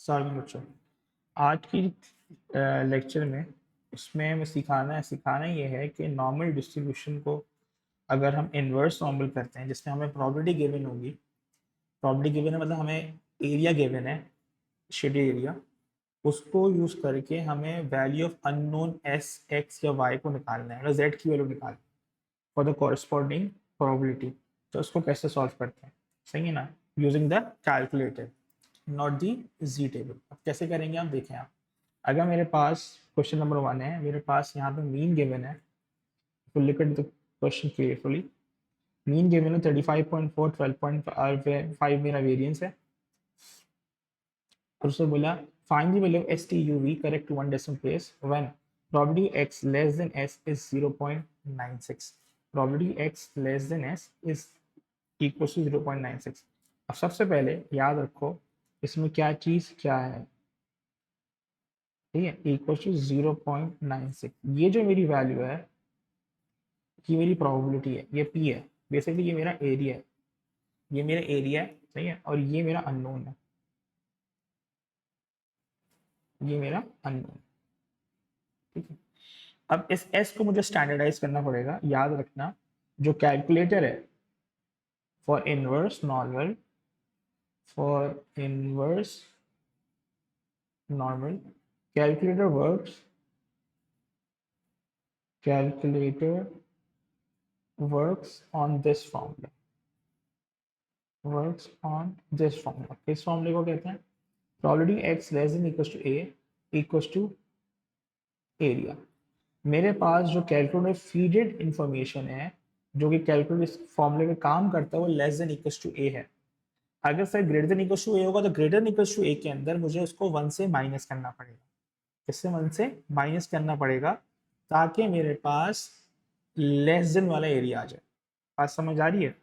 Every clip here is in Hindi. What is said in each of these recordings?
सॉरी बच्चों, आज की लेक्चर में इसमें हमें सिखाना ये है कि नॉर्मल डिस्ट्रीब्यूशन को अगर हम इन्वर्स नॉर्मल करते हैं जिसमें हमें प्रॉपर्टी गिवन होगी। प्रॉपर्टी गिवन है मतलब हमें एरिया गिवन है, शेडेड एरिया, उसको यूज करके हमें value of unknown S x या वाई को निकालना है, जेड की वैल्यू निकालना है फॉर द कॉरस्पॉन्डिंग प्रोबेबिलिटी। तो उसको कैसे सॉल्व करते हैं, सही है ना, using the calculator not the G table. अब कैसे करेंगे आप देखें। आप अगर मेरे पास क्वेश्चन नंबर 1 है, मेरे पास यहाँ पे मीन गिवन है, तो look at the question carefully. Mean given है 35.4, 12.5 मेरा वेरिएंस है, और उससे बोला find the value of S T U V correct to one decimal place when probability X less than S is 0.96। Probability X less than S is equal to 0.96। अब सबसे पहले याद रखो इसमें क्या चीज क्या है, ठीक है, इक्वल टू 0.96। ये जो मेरी वैल्यू है ये मेरी प्रोबेबिलिटी है, ये पी है, बेसिकली ये मेरा एरिया है, ये मेरा एरिया है, सही है, और ये मेरा अननोन है, ये मेरा अननोन, ठीक है। अब इस एस को मुझे स्टैंडर्डाइज करना पड़ेगा। याद रखना जो कैलकुलेटर है for inverse normal, for inverse normal calculator works, calculator works on this formula, works on this formula। किस फॉर्मूले को कहते हैं, probability X less than equals to A equals to area. मेरे पास जो कैलकुलेटर फीडेड इंफॉर्मेशन है, जो कि कैलकुलेटर इस फॉर्मूले में काम करता है, वो less than equals to A है। अगर sir greater than equals to A होगा तो greater than equals to A के अंदर मुझे उसको 1 से माइनस करना पड़ेगा। इससे 1 से माइनस करना पड़ेगा ताकि मेरे पास लेस देन वाला एरिया आ जाए। बात समझ आ रही है।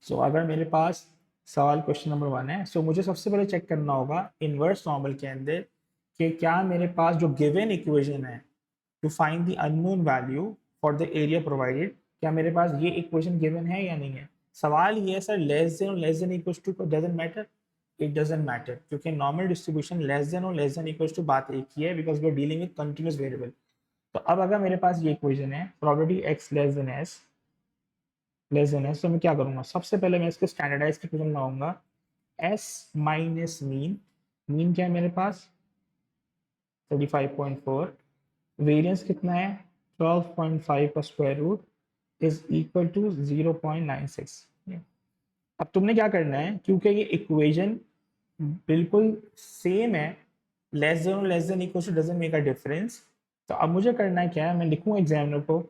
सो अगर मेरे पास सवाल क्वेश्चन नंबर 1 है, सो मुझे सबसे पहले चेक करना होगा इनवर्स नॉर्मल के अंदर कि क्या मेरे पास जो गिवन इक्वेशन है to find the unknown value for the area provided, क्या मेरे पास ये इक्वेशन गिवन है या नहीं है। सवाल ये है सर लेस देन और less than equals to doesn't matter. It doesn't matter क्योंकि नॉर्मल डिस्ट्रीब्यूशन लेस देन और लेस देन इक्वल्स टू बात एक ही है, because we are dealing with continuous variable. तो अब अगर मेरे पास ये इक्वेशन है probability X less than S, less than S, तो मैं क्या करूंगा, सबसे पहले मैं इसको स्टैंडर्डाइज करके लगाऊंगा एस माइनस मीन। मीन क्या है मेरे पास 35.4, वेरिएंस कितना है 12.5 का square root is equal to 0.96। अब तुमने क्या करना है, क्योंकि ये इक्वेशन बिल्कुल सेम है, लेस देन और less than equal to doesn't make a difference, तो अब मुझे करना है क्या है, मैं लिखूँ एग्जामिनर को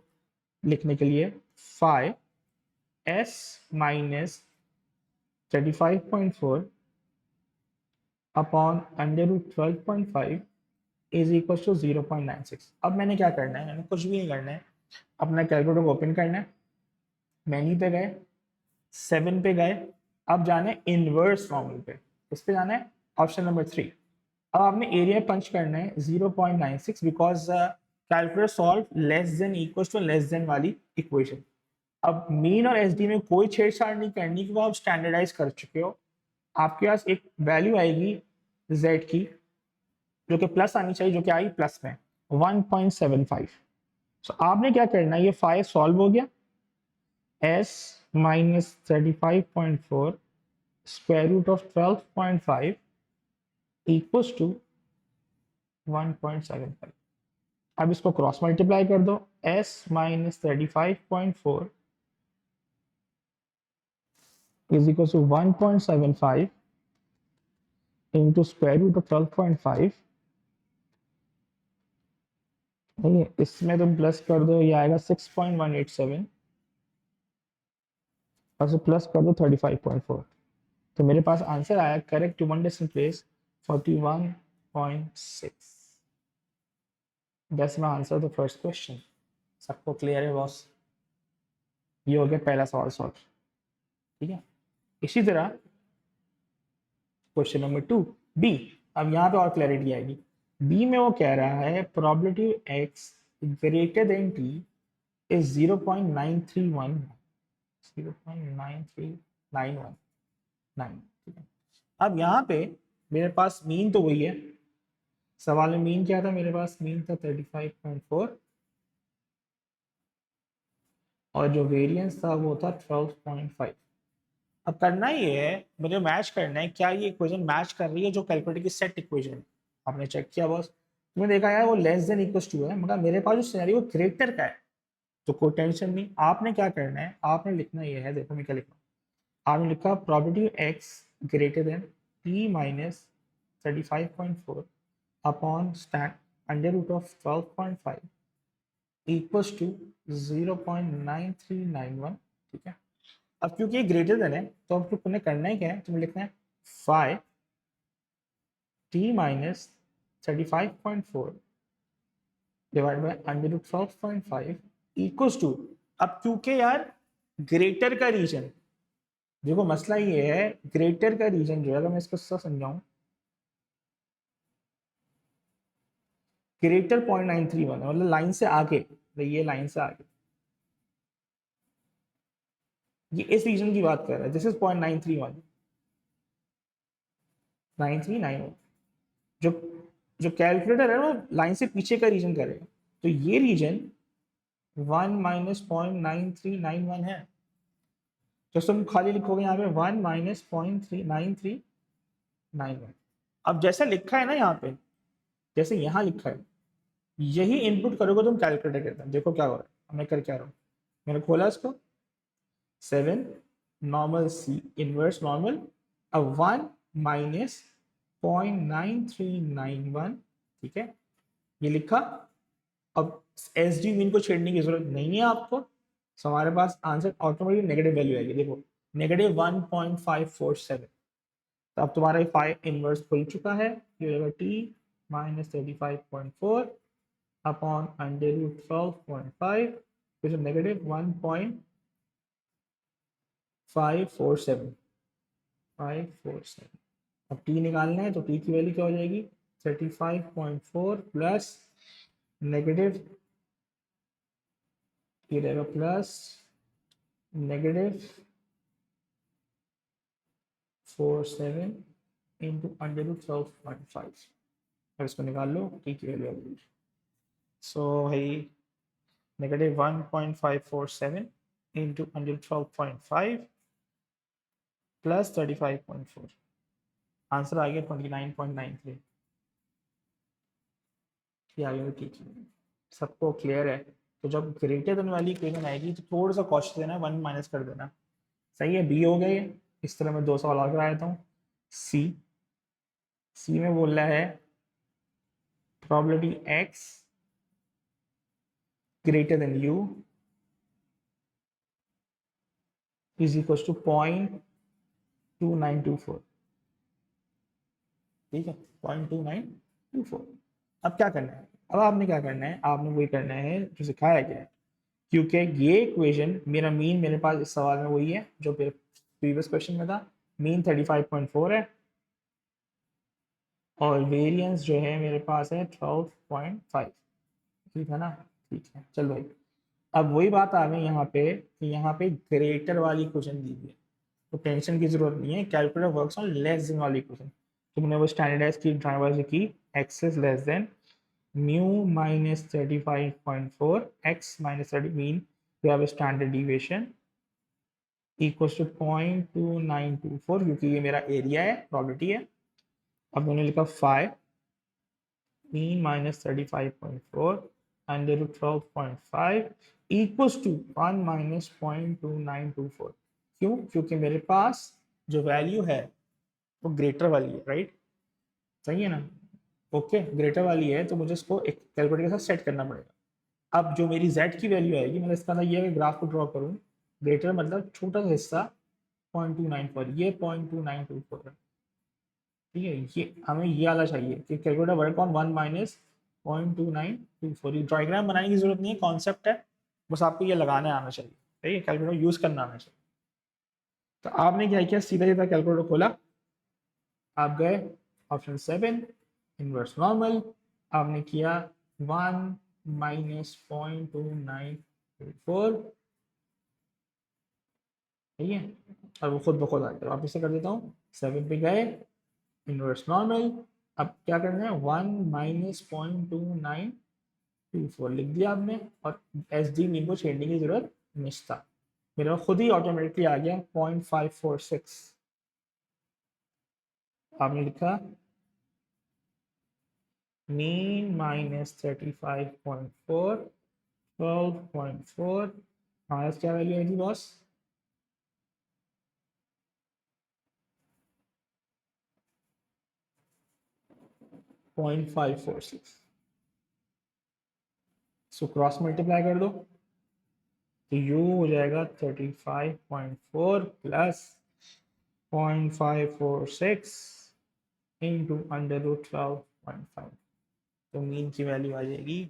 लिखने के लिए five S minus 35.4 upon under root 12.5 is equal to 0.96। अब मैंने क्या करना है, मैंने कुछ भी नहीं करना है, अपना कैलकुलेटर को ओपन करना है, मेन्यू पे गए, 7 पे गए, अब जाना है इनवर्स नॉर्मल पे, इस पे जाना है ऑप्शन नंबर 3। अब आपने एरिया पंच करना है 0.96 because calculator solve less than equal to less than वाली इक्वेशन। अब मीन और एसडी में कोई छेड़छाड़ नहीं करनी क्योंकि आप स्टैंडर्डाइज कर चुके हो। आपके पास एक वैल्यू आएगी z की जो कि प्लस आनी चाहिए, जो कि आई प्लस में 1.75। सो आपने क्या करना है, ये 5 सॉल्व हो गया, s minus 35.4 square root of 12.5 equals to 1.75। अब इसको क्रॉस मल्टीप्लाई कर दो, s minus 35.4 is equal to 1.75 into square root of 12.5। ठीक है, इसमें तुम प्लस कर दो, ये आएगा 6.187 और से प्लस कर दो 35.4, तो मेरे पास आंसर आया correct to one decimal place 41.6। That's my answer the first question. सबको क्लियर है बॉस, ये हो गया पहला सवाल सॉल्व। ठीक है, इसी तरह क्वेश्चन नंबर 2 बी। अब यहाँ पे और क्लैरिटी आएगी। बी में वो कह रहा है probability X greater than T is 0.931, 0.93919। ठीक है, अब यहाँ पे मेरे पास मीन तो वही है, सवाल में मीन क्या था, मेरे पास मीन था 35.4 और जो वेरिएंस था वो था 12.5। अब करना ये है, मुझे मैच करना है क्या ये इक्वेशन मैच कर रही है जो कैलकुलेटर की सेट इक्वेशन है। आपने चेक किया बॉस, तुमने देखा यार वो लेस देन इक्वल टू है, मगर मेरे पास जो सिनेरियो ग्रेटर का है, तो कोई टेंशन नहीं। आपने क्या करना है, आपने लिखना ये है, देखो मैं क्या लिखा हूं। आपने लिखा probability X greater than T minus 35.4 upon stand under root of 12.5 equals to 0.9391। ठीक है, अब क्योंकि ये ग्रेटर देन है तो अब तुम्हें करना ही क्या है, तुम्हें लिखना है 5t minus 35.4 divide by under root 12.5 equals to, अब क्योंकि यार ग्रेटर का रीजन, देखो मसला ये है, ग्रेटर का रीजन जो है, अगर मैं इसको समझाऊं, ग्रेटर 0.931 है, मतलब लाइन से आगे, तो ये लाइन से आगे, ये इस रीजन की बात कर रहा है, दिस इज 0.931 9391। जो जो कैलकुलेटर है वो लाइन से पीछे का रीजन करेगा, तो ये रीजन 1 माइनस 0.9391 है। तो तुम खाली लिखोगे यहाँ पे 1 माइनस 0.9391। अब जैसा लिखा है ना यहाँ पे, जैसे यहाँ लिखा है, यही इनपुट करोगे तुम कैलकुलेटर के अंदर, देखो क्या हो रहा है। मैं कर क्या रहा हूँ, मैंने खोला इसको 7 नॉर्मल सी इनवर्स नॉर्मल, अब 1 माइनस 0.9391, ठीक है, ये लिखा। अब एस डी मीन को छेड़ने की जरूरत नहीं है आपको, तो हमारे पास आंसर ऑटोमेटिक नेगेटिव वैल्यू आएगी, देखो -1.547। तो अब तुम्हारा फाइव इनवर्स खुल चुका है, ये हो जाएगा T minus 35.4 upon under root 12.5, फिर -1.547 547। अब टी निकालना है तो टी की वैल्यू क्या हो जाएगी, 35.4 प्लस नेगेटिव, ये रहेगा plus negative 47 into under root 12.5। अब इसको निकाल लो, टी की वैल्यू आ गई। सो भाई -1.547 इंटू अंडर 12.5 प्लस 35.4, आंसर आ गया 29.93। ये आ गया ठीक है, सबको क्लियर है। तो जब ग्रेटर देन वाली इक्वेशन आएगी तो थोड़ा सा कॉस्ट देना, 1 माइनस कर देना। सही है, बी हो गए। इस तरह मैं दो सवाल और कराया था। सी, सी में बोल रहा है probability X greater than U is equal to 0.2924। ठीक है, 0.2924। अब क्या करना है, अब आपने क्या करना है, आपने वही करना है जो सिखाया गया है, क्योंकि ये इक्वेशन मेरा मीन मेरे पास इस सवाल में वही है जो प्रीवियस क्वेश्चन में था, मीन 35.4 है और वेरिएंस जो है मेरे पास है 12.5। ठीक है ना, ठीक है, चलो भाई। अब वही बात आ गई यहाँ पे कि यहाँ पे ग्रेटर वाली क्वेश्चन दी हुई है, तो टेंशन की जरूरत नहीं है, calculator works on less than वाली क्वेश्चन। तुमने वो स्टैंडर्डाइज की ड्राइवर की, x is less then mu minus 35.4 x minus 30 mean, you have a standard deviation equals to 0.2924, क्योंकि ये मेरा एरिया है, प्रोबेबिलिटी है। अब मैंने लिखा 5 mean minus 35.4 under root 12.5 equals to 1 minus 0.2924। क्यों, क्योंकि मेरे पास जो वैल्यू है वो ग्रेटर वाली है, राइट, सही है ना। ओके, ग्रेटर वाली है तो मुझे इसको एक कैलकुलेटर के साथ सेट करना पड़ेगा। अब जो मेरी z की वैल्यू आएगी, मतलब इसका अंदर ये है, ग्राफ को ड्रॉ करूँ, ग्रेटर मतलब छोटा सा हिस्सा 0.294, ये 0.2924 है। ठीक है, ये हमें ये वाला चाहिए कि कैलकुलेटर वर्क ऑन 1 माइनस 0.2924। ये डायग्राम बनाने की जरूरत नहीं है, कॉन्सेप्ट है, बस आपको ये लगाने आना चाहिए, ठीक है, कैलकुलेटर यूज करना आना चाहिए। तो आपने क्या किया, सीधा सीधा कैलकुलेटर खोला, आप गए ऑप्शन 7 इनवर्स नॉर्मल, आपने किया 1 माइनस 0.2924, ठीक है, और वो खुद ब खुद आ गया। वापस से कर देता हूँ, 7 पे गए, इनवर्स नॉर्मल। अब क्या करना है, 1 माइनस 0.2924 लिख दिया आपने, और एस डी मीन को छेड़ने की जरूरत नहीं था, मेरा खुद ही ऑटोमेटिकली आ गया 0.546। आपने लिखा मीन माइनस 35.4, 12.4, माइनस क्या वैल्यू आएगी बॉस, 0.546। सो क्रॉस मल्टीप्लाई कर दो, तो यू हो जाएगा 35.4 प्लस 0.546 इंटू अंडर रूट 12.5। तो मीन की वैल्यू आ जाएगी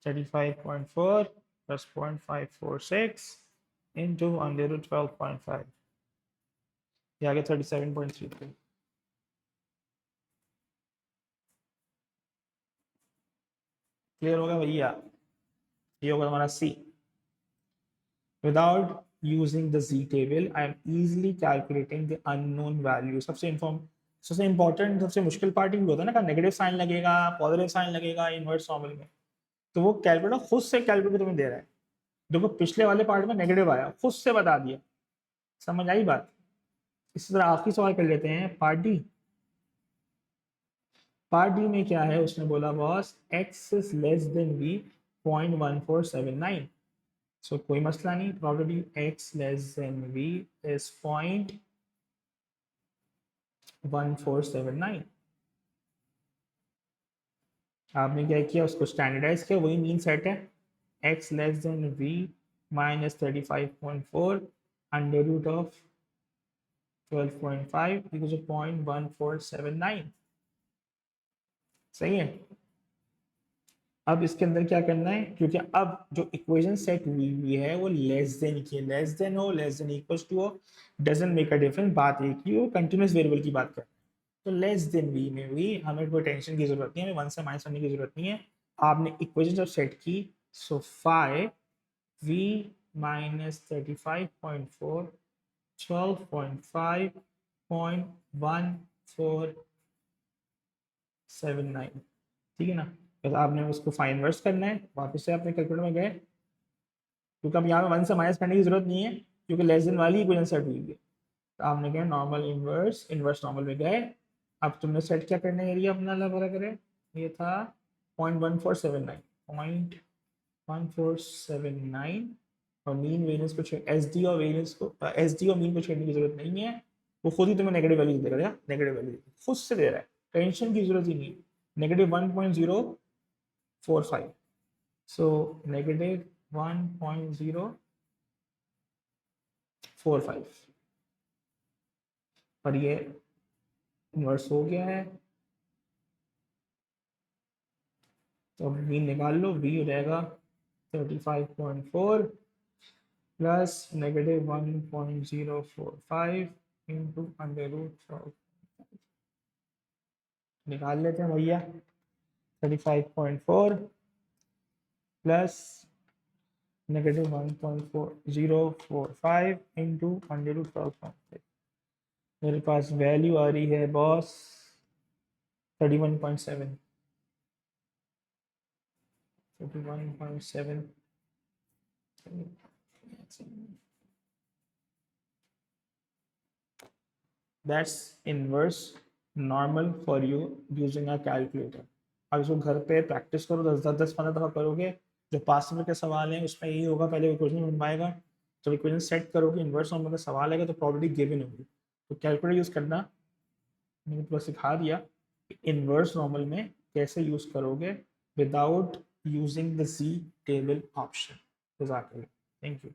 35.4 प्लस 0.546 इंटू अंडर रूट 12.5, ये आ गया 37.33। क्लियर होगा भैया, ये होगा हमारा सी। Without using the z table, I am easily calculating the unknown value। सबसे इंपॉर्टेंट, सबसे मुश्किल पार्ट ही होता है ना, नेगेटिव साइन लगेगा, पॉजिटिव साइन लगेगा इनवर्स नॉर्मल में, तो वो कैलकुलेटर खुद से कैलकुलेट तुम्हें दे रहा है। देखो पिछले वाले पार्ट में नेगेटिव आया, खुद से बता दिया, समझ आई बात। इसी तरह आखिरी सवाल कर लेते हैं, पार्ट डी। पार्ट डी में क्या है, उसने बोला boss x is less than b 0.1479। So कोई मसला नहीं, property x less than b is 0.1479। आपने क्या किया, उसको स्टैंडर्डाइज किया, वही मीन सेट है, x less than v minus 35.4 under root of 12.5 equal to 0.1479। सही है। अब इसके अंदर क्या करना है, क्योंकि अब जो इक्वेशन सेट हुई हुई है वो लेस देन की, लेस देन हो, लेस देन इक्वल्स टू हो, डजंट मेक अ डिफरेंस, बात एक ही हो, कंटिन्यूस वेरिएबल की बात कर। तो लेस देन वी में भी हमें कोई टेंशन की जरूरत नहीं है, हमें वन से माइनस करने की जरूरत नहीं है। आपने इक्वेशन जब सेट की, सो 5v माइनस 35.4 12.5.1479, ठीक है ना। तो आपने उसको फाइन वर्स करना है, वापस से आपने कैलकुलेटर में गए, क्योंकि अब यहाँ पे वन से माइनस करने की जरूरत नहीं है, क्योंकि लेस देन वाली इक्वेशन सेट हुई है। तो आपने क्या, नॉर्मल इनवर्स, इनवर्स नॉर्मल में गए। अब तुमने सेट क्या करना है, एरिया अपना अल्लाह भला करे, ये था 0.1479, 0.1479, और मीन वेरियंस को एस डी और वेरियंस को, एस डी और मीन को छेड़ने की जरूरत नहीं है, वो खुद ही तुम्हें नेगेटिव वैल्यू देगा, नेगेटिव वैल्यू खुद से दे रहा है, टेंशन की जरूरत ही नहीं, नेगेटिव 1.045। सो नेगेटिव 1.045, और ये इन्वर्स हो गया है। तो मीन निकाल लो, v हो जाएगा 35.4 plus negative 1.045 into under root 12। निकाल लेते हैं भैया, 35.4 plus negative 1.4045 into under root 12। मेरे पास वैल्यू आ रही है boss 31.7, 31.7। That's inverse normal for you using a calculator. अब इसको घर पे प्रैक्टिस करो, 10 15 दफ़ा करोगे, जो पास में के सवाल हैं उसमें यही होगा, पहले इक्वेशन बनवाएगा, जब इक्वेशन सेट करोगे इन्वर्स नॉर्मल का सवाल आएगा तो प्रॉपर्टी गिवन होगी, तो कैलकुलेटर यूज़ करना। मैंने पूरा सिखा दिया कि इन्वर्स नॉर्मल में कैसे यूज़ करोगे without using the G table option. Thank you.